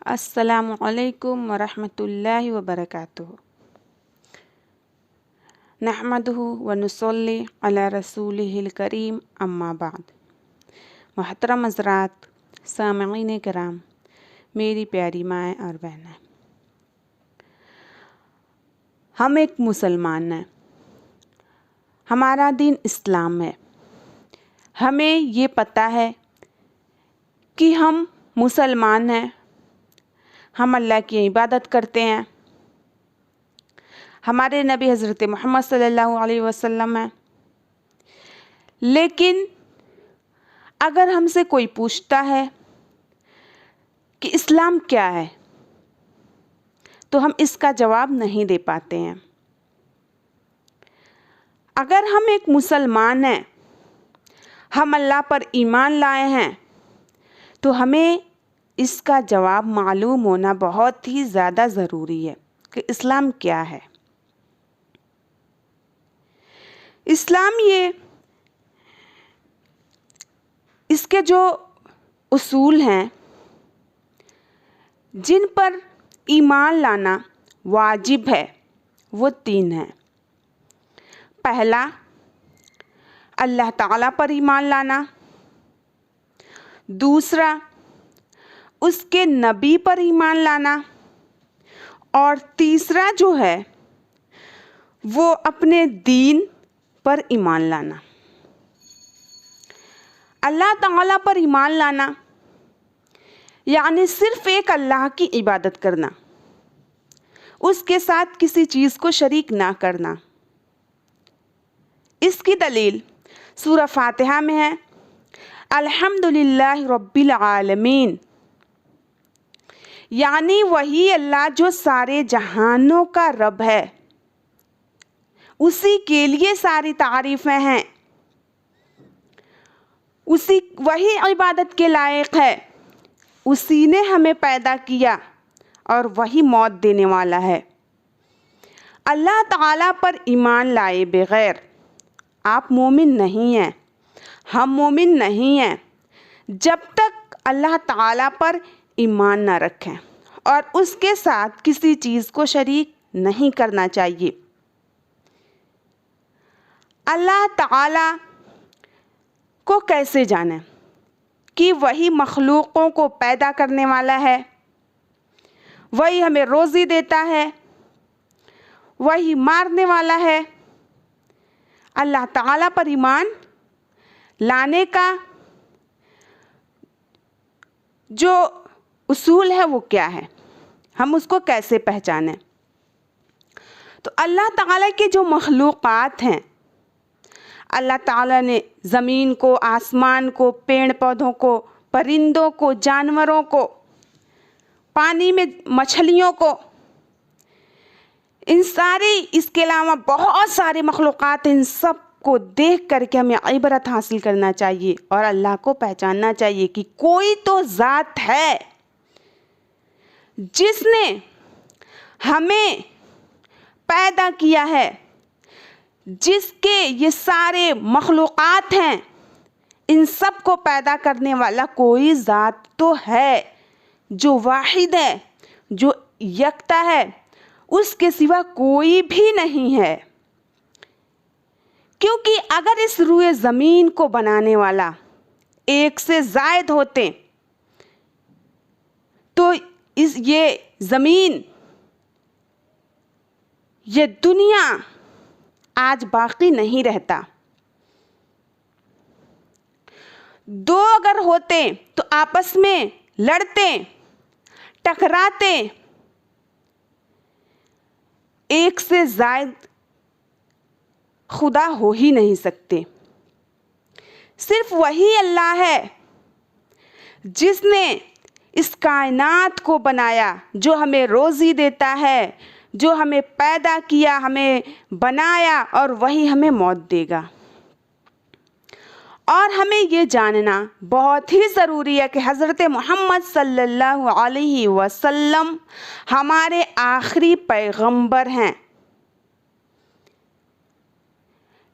अस्सलामु अलैकुम वरहमतुल्लाहि वबरकातुहू। नहमदुहु व नुसल्ली अला रसूलिहिल करीम अम्मा बाद। मोहतरम हज़रात, सामईन किराम, मेरी प्यारी माएँ और बहनें, हम एक मुसलमान हैं। हमारा दीन इस्लाम है। हमें ये पता है कि हम मुसलमान हैं, हम अल्लाह की इबादत करते हैं। हमारे नबी हज़रत मोहम्मद सल्लल्लाहु अलैहि वसल्लम हैं। लेकिन अगर हमसे कोई पूछता है कि इस्लाम क्या है, तो हम इसका जवाब नहीं दे पाते हैं। अगर हम एक मुसलमान हैं, हम अल्लाह पर ईमान लाए हैं, तो हमें इसका जवाब मालूम होना बहुत ही ज़्यादा ज़रूरी है कि इस्लाम क्या है। इस्लाम इसके जो उसूल हैं, जिन पर ईमान लाना वाजिब है, वो 3 हैं। पहला, अल्लाह ताला पर ईमान लाना। दूसरा, उसके नबी पर ईमान लाना। और तीसरा जो है वो अपने दीन पर ईमान लाना। अल्लाह ताला पर ईमान लाना यानी सिर्फ़ एक अल्लाह की इबादत करना, उसके साथ किसी चीज़ को शरीक ना करना। इसकी दलील सूरह फातिहा में है, अल्हम्दुलिल्लाहि रब्बिल आलमीन, यानी वही अल्लाह जो सारे जहानों का रब है, उसी के लिए सारी तारीफ़ें हैं, वही इबादत के लायक है, उसी ने हमें पैदा किया और वही मौत देने वाला है। अल्लाह ताला पर ईमान लाए बगैर आप मोमिन नहीं हैं, हम मोमिन नहीं हैं, जब तक अल्लाह ताला पर ईमान ना रखें और उसके साथ किसी चीज़ को शरीक नहीं करना चाहिए। अल्लाह ताला को कैसे जाने कि वही मखलूक़ों को पैदा करने वाला है, वही हमें रोज़ी देता है, वही मारने वाला है। अल्लाह ताला पर ईमान लाने का जो उसूल है वो क्या है, हम उसको कैसे पहचानें? तो अल्लाह ताला के जो मखलूक़ात हैं, अल्लाह ताला ने ज़मीन को, आसमान को, पेड़ पौधों को, परिंदों को, जानवरों को, पानी में मछलियों को, इसके अलावा बहुत सारे मखलूक़ात, इन सब को देख करके हमें इबरत हासिल करना चाहिए और अल्लाह को पहचानना चाहिए कि कोई तो ज़ात है जिसने हमें पैदा किया है, जिसके ये सारे मखलूक़ात हैं, इन सब को पैदा करने वाला कोई ज़ात तो है जो वाहिद है, जो यकता है, उसके सिवा कोई भी नहीं है। क्योंकि अगर इस रूए ज़मीन को बनाने वाला एक से ज़ायद होते तो ये ज़मीन, ये दुनिया आज बाकी नहीं रहता। 2 अगर होते तो आपस में लड़ते, टकराते, एक से ज़ायद खुदा हो ही नहीं सकते। सिर्फ वही अल्लाह है जिसने इस कायनात को बनाया, जो हमें रोज़ी देता है, जो हमें पैदा किया, हमें बनाया और वही हमें मौत देगा। और हमें ये जानना बहुत ही ज़रूरी है कि हज़रत मोहम्मद सल्लल्लाहु अलैहि वसल्लम हमारे आखिरी पैगंबर हैं।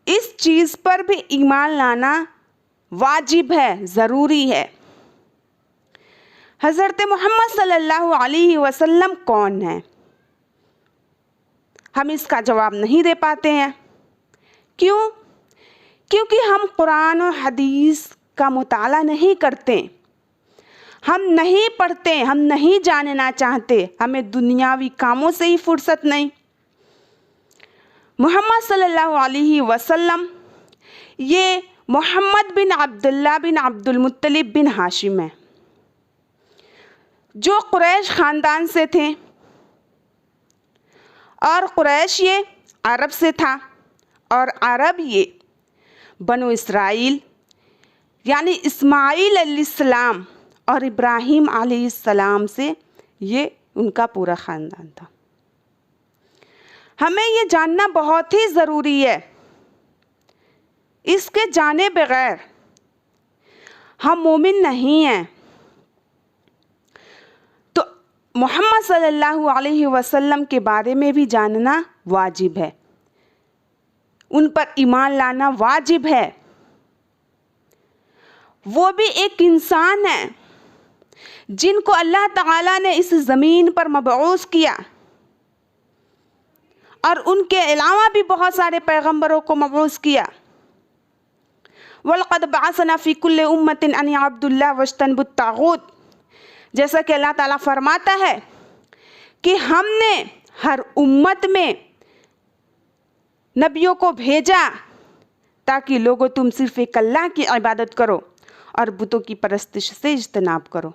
इस चीज़ पर भी ईमान लाना वाजिब है, ज़रूरी है। हज़रत मोहम्मद सल्लल्लाहु अलैहि वसल्लम कौन है? हम इसका जवाब नहीं दे पाते हैं। क्यों? क्योंकि हम कुरान और हदीस का मुताला नहीं करते, हम नहीं पढ़ते, हम नहीं जानना चाहते, हमें दुनियावी कामों से ही फुर्सत नहीं। मोहम्मद सल्लल्लाहु अलैहि वसल्लम ये मोहम्मद बिन अब्दुल्ला बिन अब्दुल मुत्तलिब बिन हाशिम है, जो कुरैश ख़ानदान से थे, और कुरैश ये अरब से था, और अरब ये बनु इसराइल यानी इस्माइल अलैहिस्सलाम और इब्राहीम अलैहिस्सलाम से ये उनका पूरा ख़ानदान था। हमें ये जानना बहुत ही ज़रूरी है, इसके जाने बगैर हम मोमिन नहीं हैं। तो मोहम्मद सल्लल्लाहु अलैहि वसल्लम के बारे में भी जानना वाजिब है, उन पर ईमान लाना वाजिब है। वो भी एक इंसान है जिनको अल्लाह ताला ने इस ज़मीन पर मबऊस किया, और उनके अलावा भी बहुत सारे पैगंबरों को मबऊस किया। वलक़द बअसना फ़ी कुल्लि उम्मतिन अन यअब्दुल्लाह वज्तनिबुत ताग़ूत, जैसा कि अल्लाह ताला फरमाता है कि हमने हर उम्मत में नबियों को भेजा ताकि लोगों तुम सिर्फ़ एक अल्लाह की इबादत करो और बुतों की परस्तिश से इज्तनाब करो।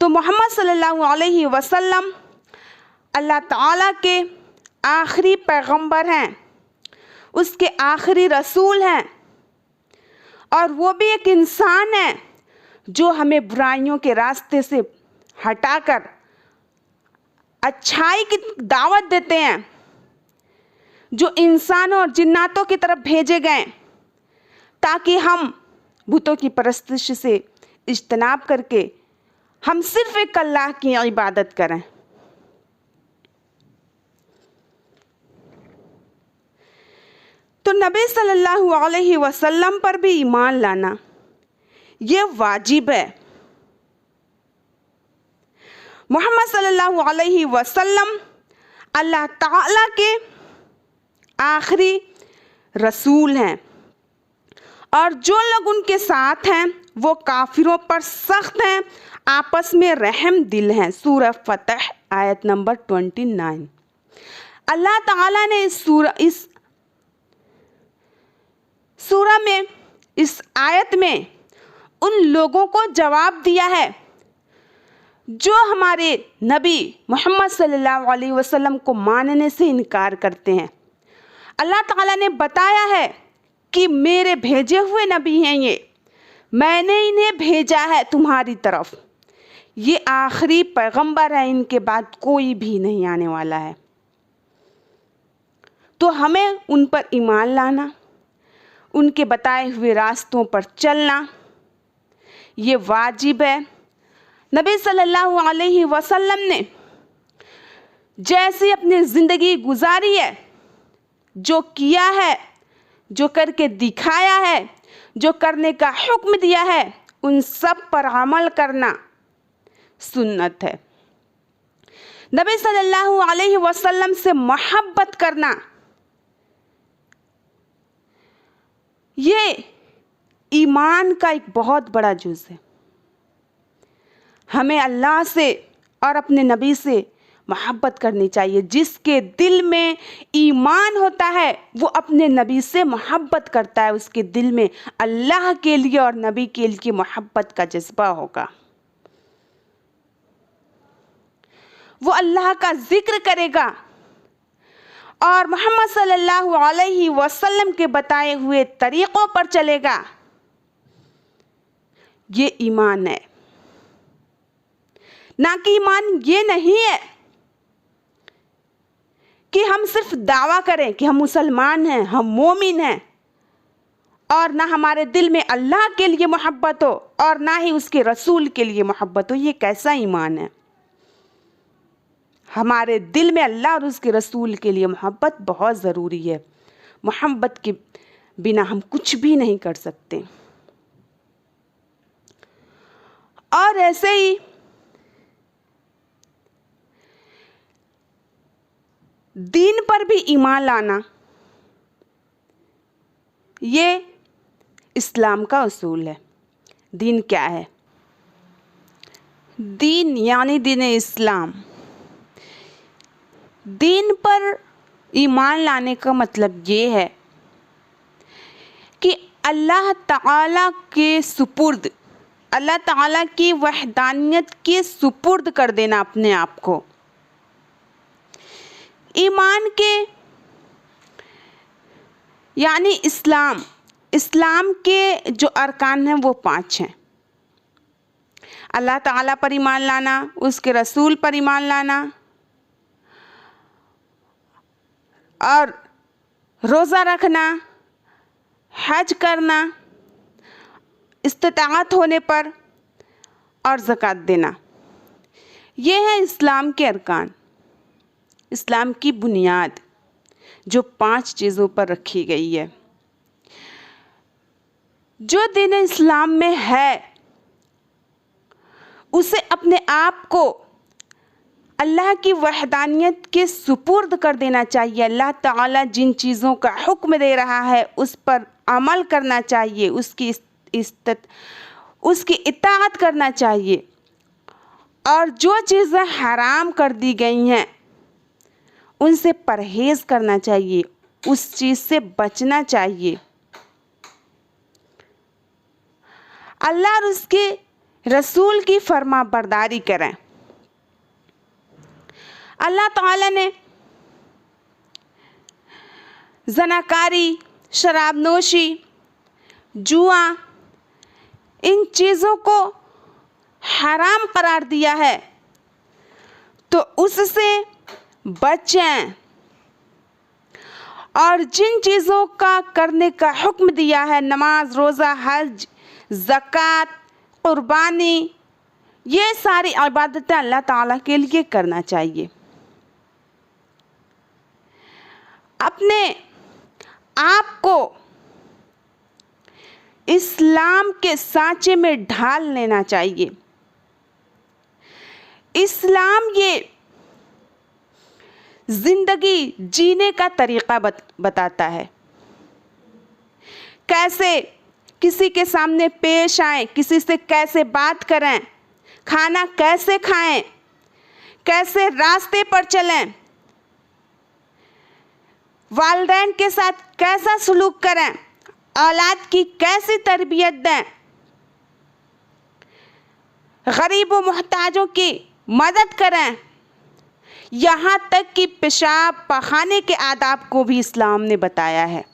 तो मोहम्मद सल्लल्लाहु अलैहि वसल्लम अल्लाह ताला के आखिरी पैगंबर हैं, उसके आखिरी रसूल हैं, और वो भी एक इंसान है जो हमें बुराइयों के रास्ते से हटाकर अच्छाई की दावत देते हैं, जो इंसानों और जिन्नातों की तरफ भेजे गए ताकि हम बुतों की परस्तिश से इज्तनाब करके हम सिर्फ एक अल्लाह की इबादत करें। तो नबी सल्लल्लाहु अलैहि वसल्लम पर भी ईमान लाना ये वाजिब है। मोहम्मद सल्लल्लाहु अलैहि वसल्लम अल्लाह ताला के आखिरी रसूल हैं, और जो लोग उनके साथ हैं वो काफिरों पर सख्त हैं, आपस में रहम दिल हैं। सूरह फतह आयत नंबर 29। अल्लाह ताला ने इस सूरह में, इस आयत में उन लोगों को जवाब दिया है जो हमारे नबी मोहम्मद सल्लल्लाहु अलैहि वसल्लम को मानने से इनकार करते हैं। अल्लाह ताला ने बताया है कि मेरे भेजे हुए नबी हैं ये, मैंने इन्हें भेजा है तुम्हारी तरफ, ये आखिरी पैगंबर है, इनके बाद कोई भी नहीं आने वाला है। तो हमें उन पर ईमान लाना, उनके बताए हुए रास्तों पर चलना ये वाजिब है। नबी सल्लल्लाहु अलैहि वसल्लम ने जैसी अपनी ज़िंदगी गुजारी है, जो किया है, जो करके दिखाया है, जो करने का हुक्म दिया है, उन सब पर अमल करना सुन्नत है। नबी सल्लल्लाहु अलैहि वसल्लम से मोहब्बत करना ये ईमान का एक बहुत बड़ा जुज़ है। हमें अल्लाह से और अपने नबी से मोहब्बत करनी चाहिए। जिसके दिल में ईमान होता है वो अपने नबी से मोहब्बत करता है, उसके दिल में अल्लाह के लिए और नबी के लिए मोहब्बत का जज्बा होगा। वो अल्लाह का जिक्र करेगा और मोहम्मद सल्लल्लाहु अलैहि वसल्लम के बताए हुए तरीक़ों पर चलेगा। ये ईमान है, ना कि ईमान ये नहीं है कि हम सिर्फ दावा करें कि हम मुसलमान हैं, हम मोमिन हैं, और ना हमारे दिल में अल्लाह के लिए मोहब्बत हो और ना ही उसके रसूल के लिए मोहब्बत हो। ये कैसा ईमान है? हमारे दिल में अल्लाह और उसके रसूल के लिए मोहब्बत बहुत ज़रूरी है। मोहब्बत के बिना हम कुछ भी नहीं कर सकते। और ऐसे ही दीन पर भी ईमान लाना, ये इस्लाम का उसूल है। दीन क्या है? दीन यानी दीन इस्लाम। दीन पर ईमान लाने का मतलब ये है कि अल्लाह ताला के सुपुर्द, अल्लाह ताला की वहदानियत के सुपुर्द कर देना अपने आप को। ईमान के यानी इस्लाम के जो अरकान हैं वो 5 हैं। अल्लाह ताला पर ईमान लाना, उसके रसूल पर ईमान लाना, और रोज़ा रखना, हज करना इस्तिताअत होने पर, और ज़कात देना। ये है इस्लाम के अरकान, इस्लाम की बुनियाद जो 5 चीज़ों पर रखी गई है। जो दीन इस्लाम में है उसे अपने आप को अल्लाह की वहदानियत के सुपुर्द कर देना चाहिए। अल्लाह ताला जिन चीज़ों का हुक्म दे रहा है उस पर अमल करना चाहिए, उसकी इताअत करना चाहिए, और जो चीज़ें हराम कर दी गई हैं उनसे परहेज़ करना चाहिए, उस चीज़ से बचना चाहिए। अल्लाह और उसके रसूल की फरमा बरदारी करें। अल्लाह ताला ने ज़नाकारी, शराबनोशी, जुआ, इन चीज़ों को हराम करार दिया है, तो उससे बचें। और जिन चीज़ों का करने का हुक्म दिया है, नमाज, रोज़ा, हज, ज़कात, कुर्बानी, ये सारी इबादतें अल्लाह ताला के लिए करना चाहिए। अपने आप को इस्लाम के सांचे में ढाल लेना चाहिए। इस्लाम ये ज़िंदगी जीने का तरीक़ा बताता है। कैसे किसी के सामने पेश आएं, किसी से कैसे बात करें, खाना कैसे खाएं, कैसे रास्ते पर चलें, वालिदैन के साथ कैसा सलूक करें, औलाद की कैसी तरबियत दें, गरीब व मोहताजों की मदद करें, यहाँ तक कि पेशाब पखाने के आदाब को भी इस्लाम ने बताया है।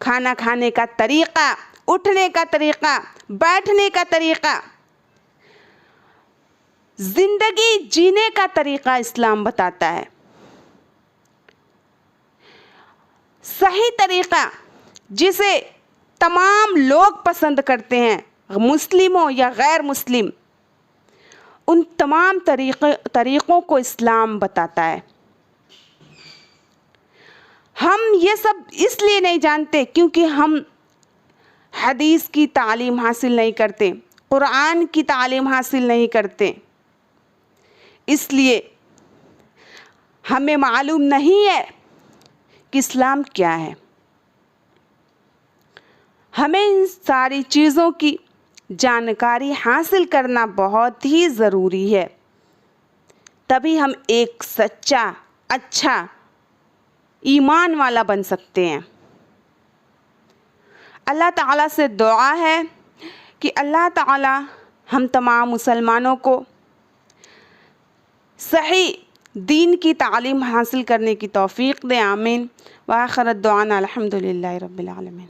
खाना खाने का तरीक़ा, उठने का तरीक़ा, बैठने का तरीक़ा, ज़िंदगी जीने का तरीक़ा इस्लाम बताता है। सही तरीक़ा जिसे तमाम लोग पसंद करते हैं, मुस्लिम हो या गैर मुस्लिम, उन तमाम तरीक़ों को इस्लाम बताता है। हम ये सब इसलिए नहीं जानते क्योंकि हम हदीस की तालीम हासिल नहीं करते, कुरान की तालीम हासिल नहीं करते, इसलिए हमें मालूम नहीं है कि इस्लाम क्या है। हमें इन सारी चीज़ों की जानकारी हासिल करना बहुत ही ज़रूरी है, तभी हम एक सच्चा, अच्छा ईमान वाला बन सकते हैं। अल्लाह ताला से दुआ है कि अल्लाह ताला हम तमाम मुसलमानों को सही दीन की तालीम हासिल करने की तौफ़ीक़ दे। आमीन। व आखिर दुआना अल्हम्दुलिल्लाहि रब्बिल आलमीन।